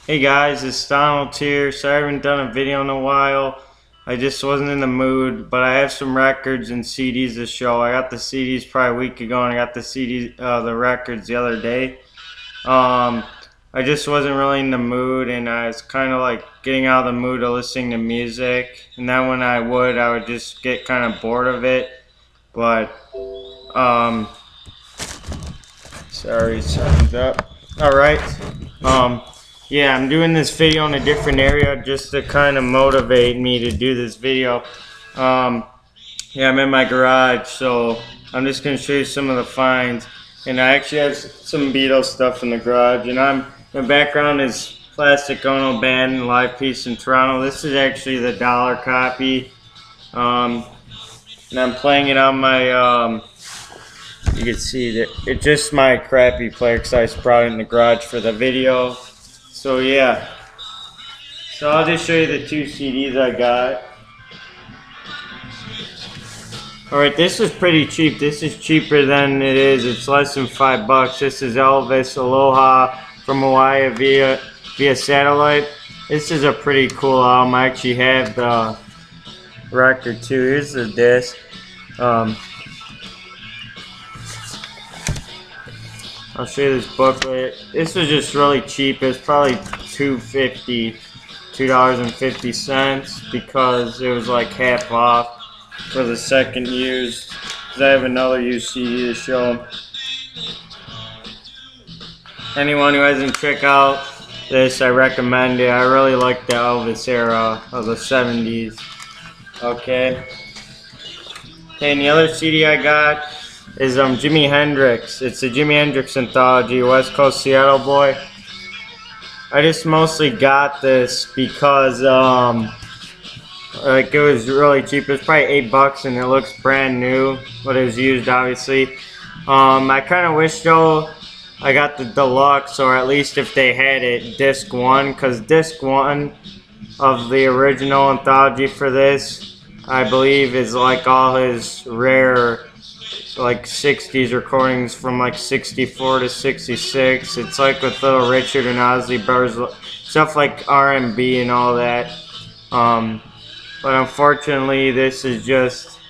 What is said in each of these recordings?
Hey guys, it's Donald here. Sorry I haven't done a video in a while. I just wasn't in the mood, but I have some records and CDs to show. I got the CDs probably a week ago, and I got the the records the other day. Um, I just wasn't really in the mood, and I was kind of like getting out of the mood of listening to music. And then when I would just get kind of bored of it. But um, sorry, something's up. All right. Um, yeah, I'm doing this video in a different area just to kind of motivate me to do this video. Yeah, I'm in my garage, so I'm just going to show you some of the finds. And I actually have some Beatles stuff in the garage. And my background is Plastic Ono Band live piece in Toronto. This is actually the dollar copy. And I'm playing it on my, you can see that it's just my crappy player because I just brought it in the garage for the video. So yeah, so I'll just show you the two CDs I got. Alright, this is pretty cheap. This is cheaper than it is. It's less than $5. This is Elvis Aloha from Hawaii via satellite. This is a pretty cool album. I actually have the record too. Here's the disc. I'll show you this booklet. This was just really cheap. It was probably $2.50 because it was like half off for the second used. Because I have another used CD to show. Anyone who hasn't checked out this, I recommend it. I really like the Elvis era of the 70s. Okay. And the other CD I got is Jimi Hendrix. It's a Jimi Hendrix anthology, West Coast Seattle Boy. I just mostly got this because like it was really cheap. It was probably $8 and it looks brand new, but it was used obviously. I kind of wish though I got the deluxe, or at least if they had it, disc 1, because disc 1 of the original anthology for this, I believe, is like all his rare like 60s recordings from like 64 to 66. It's like with Little Richard and Ozzy Brothers, stuff like R&B and all that. But unfortunately, this is just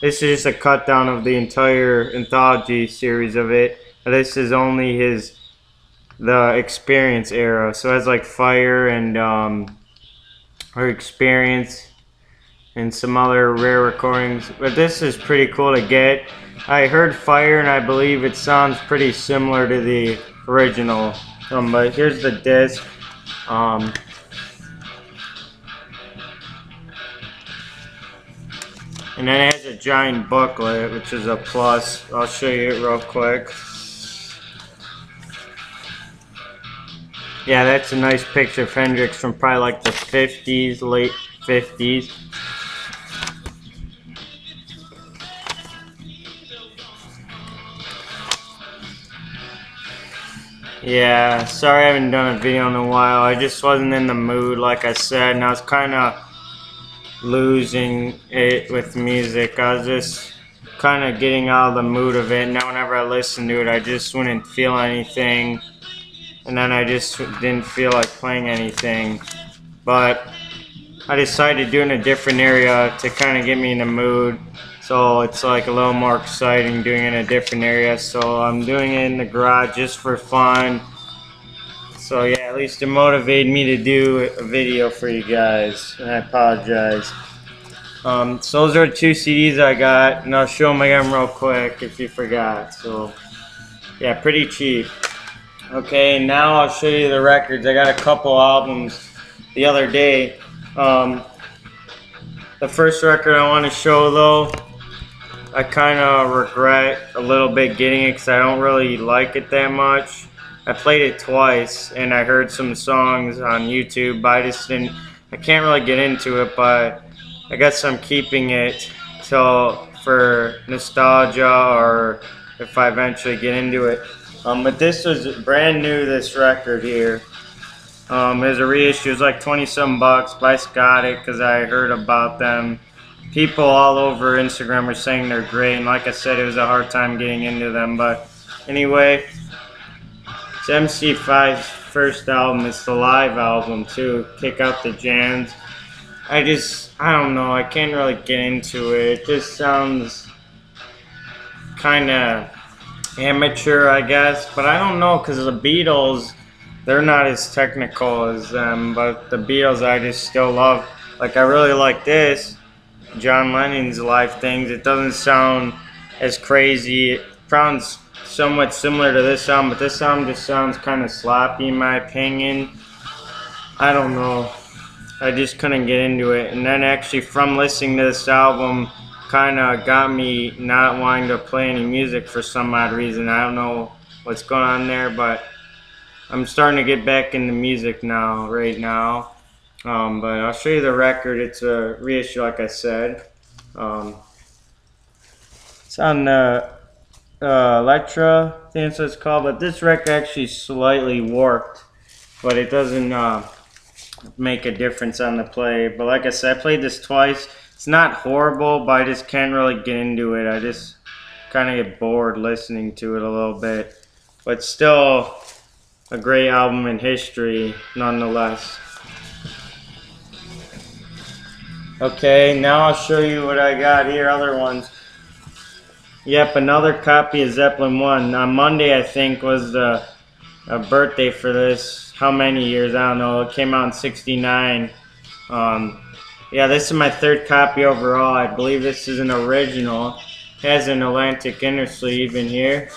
a cut down of the entire anthology series of it. This is only the Experience era, so it has like Fire and her Experience and some other rare recordings, but this is pretty cool to get. I heard Fire and I believe it sounds pretty similar to the original, but here's the disc. And then it has a giant booklet, which is a plus. I'll show you it real quick. Yeah, that's a nice picture of Hendrix from probably like the 50s, late 50s. Yeah, sorry I haven't done a video in a while. I just wasn't in the mood, like I said, and I was kind of losing it with music. I was just kind of getting out of the mood of it. Now whenever I listen to it, I just wouldn't feel anything, and then I just didn't feel like playing anything. But I decided to do it in a different area to kind of get me in the mood. So it's like a little more exciting doing it in a different area. So I'm doing it in the garage just for fun. So yeah, at least it motivated me to do a video for you guys. And I apologize. So those are 2 CDs I got, and I'll show them again real quick if you forgot. So yeah, pretty cheap. Okay, now I'll show you the records. I got a couple albums the other day. The first record I want to show though, I kind of regret a little bit getting it because I don't really like it that much. I played it twice and I heard some songs on YouTube, but I can't really get into it, but I guess I'm keeping it for nostalgia, or if I eventually get into it. But this was brand new, this record here. It was a reissue. It was like 20-some bucks, but I just got it because I heard about them. People all over Instagram were saying they're great, and like I said, it was a hard time getting into them. But anyway, it's MC5 first album. It's the live album too. Kick Out the Jams. I don't know. I can't really get into it. It just sounds kind of amateur, I guess. But I don't know, because the Beatles, they're not as technical as them. But the Beatles, I just still love. Like, I really like this, John Lennon's live things. It doesn't sound as crazy. It sounds somewhat similar to this album, but this album just sounds kind of sloppy, in my opinion. I don't know. I just couldn't get into it. And then actually from listening to this album kind of got me not wanting to play any music for some odd reason. I don't know what's going on there, but I'm starting to get back into music now, right now. But I'll show you the record. It's a reissue, like I said. It's on the Elektra, I think that's what it's called. But this record actually slightly warped, but it doesn't make a difference on the play. But like I said, I played this twice. It's not horrible, but I just can't really get into it. I just kind of get bored listening to it a little bit. But still a great album in history nonetheless. Okay, now I'll show you what I got here, other ones. Yep, another copy of Zeppelin 1. On Monday, I think, was the birthday for this. How many years? I don't know. It came out in '69. Yeah, this is my third copy overall. I believe this is an original. It has an Atlantic inner sleeve in here.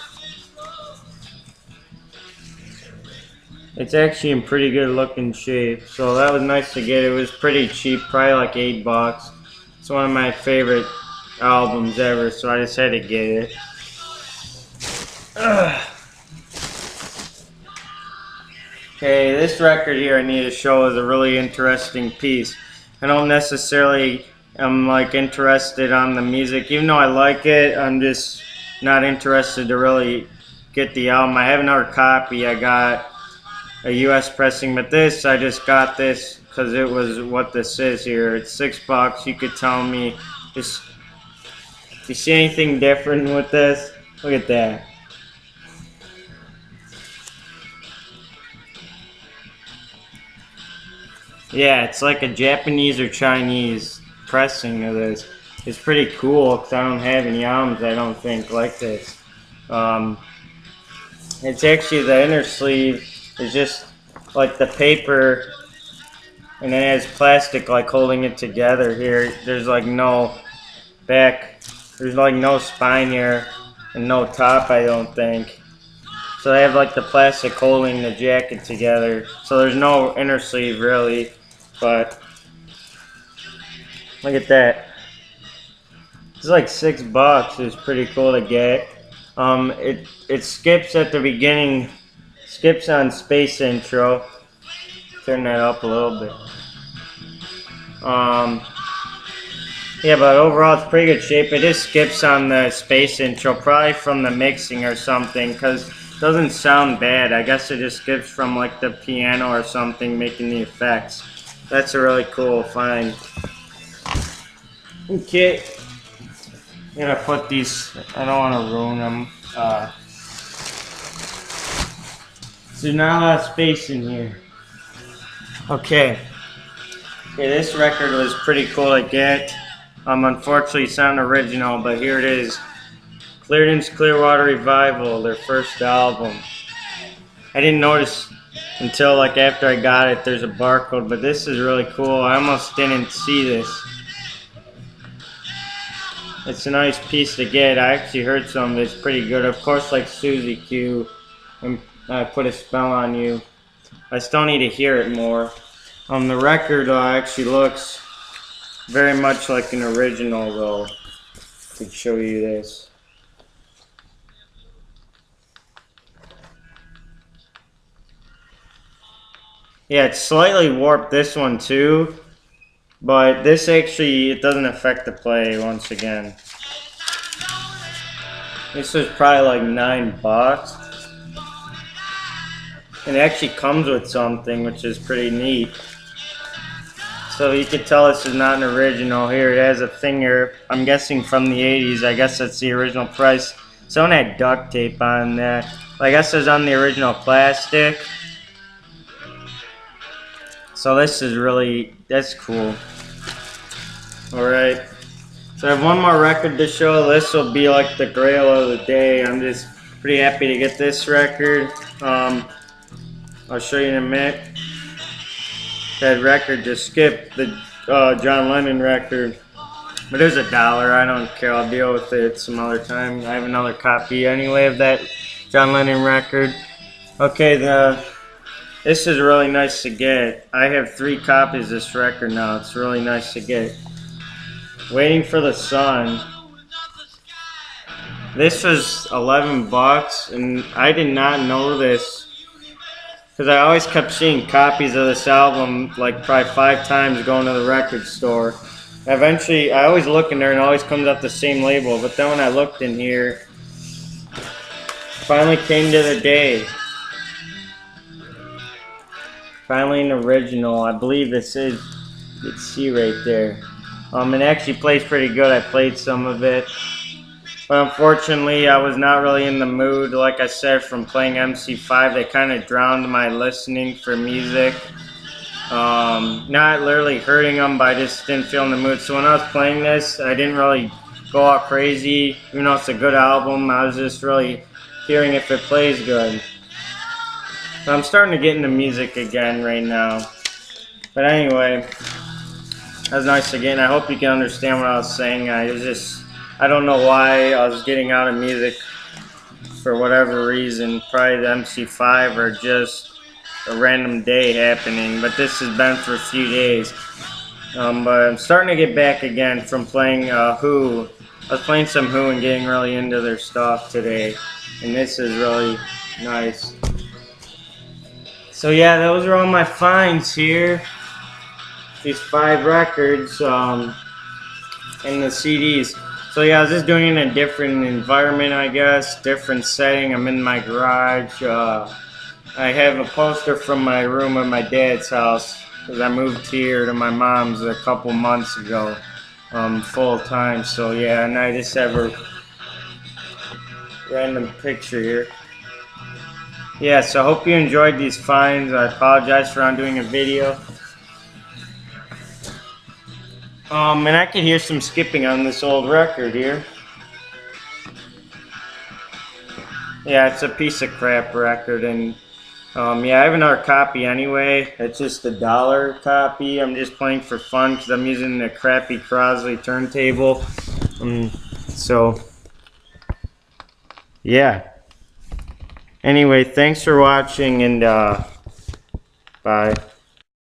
It's actually in pretty good looking shape, so that was nice to get. It was pretty cheap, probably like $8. It's one of my favorite albums ever, so I just had to get it. Okay, this record here I need to show is a really interesting piece. I don't necessarily am like interested on the music, even though I like it. I'm just not interested to really get the album. I have another copy. I got a US pressing, but this, I just got this because it was what this is here. It's $6. You could tell me, just, you see anything different with this? Look at that. Yeah, it's like a Japanese or Chinese pressing of this. It's pretty cool because I don't have any albums, I don't think, like this. It's actually, the inner sleeve is just like the paper, and it has plastic like holding it together here. There's like no back, there's like no spine here, and no top, I don't think. So they have like the plastic holding the jacket together. So there's no inner sleeve really. But look at that. It's like $6. It's pretty cool to get. It skips at the beginning, skips on Space Intro. Turn that up a little bit. Yeah, but overall it's pretty good shape. It just skips on the Space Intro, probably from the mixing or something, because it doesn't sound bad. I guess it just skips from like the piano or something making the effects. That's a really cool find. Okay, I'm gonna put these, I don't want to ruin them. So now a lot of space in here. Okay, this record was pretty cool to get. Unfortunately it's not an original, but here it is. Creedence Clearwater Revival, their first album. I didn't notice until like after I got it there's a barcode, but this is really cool. I almost didn't see this. It's a nice piece to get. I actually heard some of it's pretty good. Of course, like Susie Q and I Put a Spell on You. I still need to hear it more. The record actually looks very much like an original though. I could show you this. Yeah, it's slightly warped, this one too, but this actually, it doesn't affect the play once again. This was probably like $9. And it actually comes with something, which is pretty neat. So you can tell this is not an original. Here, it has a finger, I'm guessing from the 80s. I guess that's the original price. Someone had duct tape on that. I guess it was on the original plastic. So this is that's cool. Alright. So I have one more record to show. This will be like the grail of the day. I'm just pretty happy to get this record. I'll show you in a minute. That record just skipped the John Lennon record. But it was $1. I don't care. I'll deal with it some other time. I have another copy anyway of that John Lennon record. Okay, this is really nice to get. I have 3 copies of this record now. It's really nice to get. Waiting for the Sun. This was $11, and I did not know this because I always kept seeing copies of this album like probably 5 times going to the record store. Eventually, I always look in there and it always comes up the same label, but then when I looked in here, finally came to the day. Finally an original. I believe this is, you can see right there. It actually plays pretty good. I played some of it. But unfortunately, I was not really in the mood. Like I said, from playing MC5, they kind of drowned my listening for music. Not literally hurting them, but I just didn't feel in the mood. So when I was playing this, I didn't really go out crazy. Even though it's a good album, I was just really hearing if it plays good. So I'm starting to get into music again right now. But anyway, that was nice again. I hope you can understand what I was saying. I don't know why I was getting out of music for whatever reason. Probably the MC5 or just a random day happening. But this has been for a few days. But I'm starting to get back again from playing Who. I was playing some Who and getting really into their stuff today. And this is really nice. So yeah, those are all my finds here. These 5 records and the CDs. So yeah, I was just doing it in a different environment, I guess, different setting. I'm in my garage. I have a poster from my room at my dad's house because I moved here to my mom's a couple months ago, full time. So yeah, and I just have a random picture here. Yeah, so I hope you enjoyed these finds. I apologize for not doing a video. And I can hear some skipping on this old record here. Yeah, it's a piece of crap record, and yeah, I have another copy anyway. It's just $1 copy. I'm just playing for fun because I'm using a crappy Crosley turntable. So, yeah. Anyway, thanks for watching, and bye.